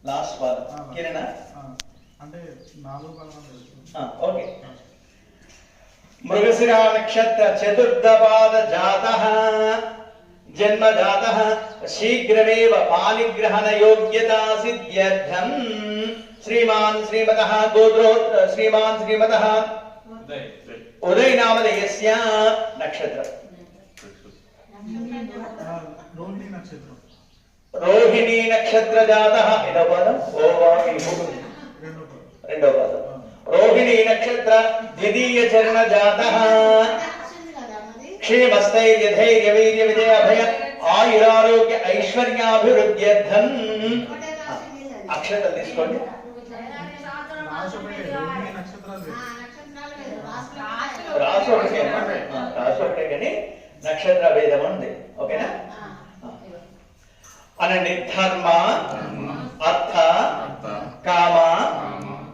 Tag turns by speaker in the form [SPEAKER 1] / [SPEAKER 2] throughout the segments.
[SPEAKER 1] Last పాదం కిరణా
[SPEAKER 2] అంటే 4 పాదాలు
[SPEAKER 1] ఓకే. మృగశిరా నక్షత్ర చతుర్థ పాద జాతః జన్మ జాతః శీఘ్రమేవ పాణిగ్రహణ యోగ్యతా సిద్ధ్యర్థం శ్రీమాన్ శ్రీమతః శ్రీమాన్ శ్రీమతః ఉదయ నామధేయస్య నక్షత్రం రోహిణీ నక్షత్ర జాతః ఇదవ పాదం రెండో పాదం రోహిణీ నక్షత్ర ద్వితీయ చరణ జాతః క్షేమస్థైర్యధైర్య వీర్య విజయ అభయ ఆయురారోగ్య ఐశ్వర్యాభివృద్ధ్యర్థం అక్షతలు తీసుకోండి. రాసు ఒకటే కానీ నక్షత్ర భేదం ఉంది. ఓకేనా? అనండి. ధర్మ అర్థ కామ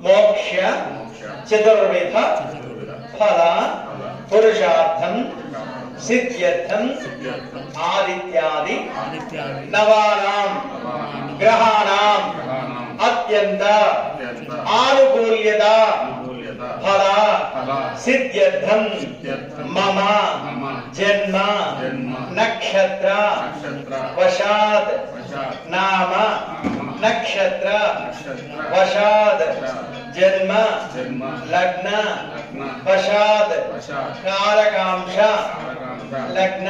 [SPEAKER 1] మోక్ష చతుర్విధ ఫల పురుషార్థం సిద్ధ్యర్థం ఆదిత్యాది నవానాం గ్రహాణాం అత్యంత ఆనుకూల్యత ఫల సిద్ధ్యర్థం మమ జన్మ నక్షత్ర వశాత్ నామ నక్షత్ర వశాత్ జన్మ లగ్న వశాత్ కారకాంశ లగ్న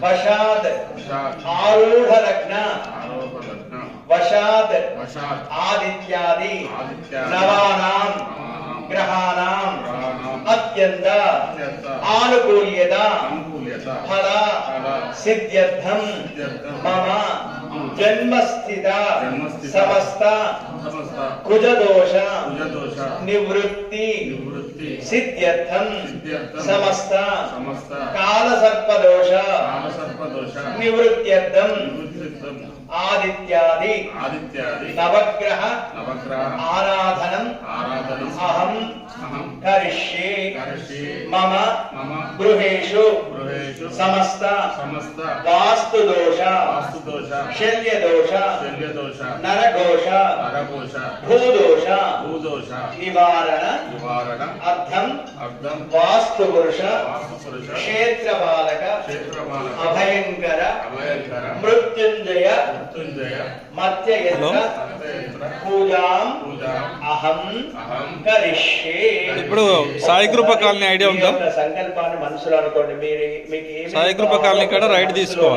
[SPEAKER 1] వశాత్ ఆరూఢ లగ్న వశాత్ ఆదిత్యాది నవానాం గ్రహాణాం అత్యంత ఆనుకూల్యత ఫల సిద్ధ్యర్థం మమ జన్మస్థిత సమస్త కుజదోష నివృత్తి సిద్ధ్యర్థం సమస్త కాలసర్పదోష నివృత్త్యర్థం ఆదిత్యాది నవగ్రహ ఆరాధనం అహం కరిష్యే మమ గృహేషు సమస్త వాస్తుదోష శల్యదోష నరఘోష భూదోష నివారణ అర్థం వాస్తుపురుష క్షేత్రపాలక అభయంకర మృత్యుంజయ మత్స్యయంత్ర పూజాం అహం కరిష్యే.
[SPEAKER 3] ఇప్పుడు సాయి కృప కాలనీ ఐడియా ఉందా?
[SPEAKER 1] సంకల్పాన్ని మనసులో అనుకోండి. మీకు
[SPEAKER 3] సాయి కృప కాలనీ కాడ రైట్ తీసుకోవాలి.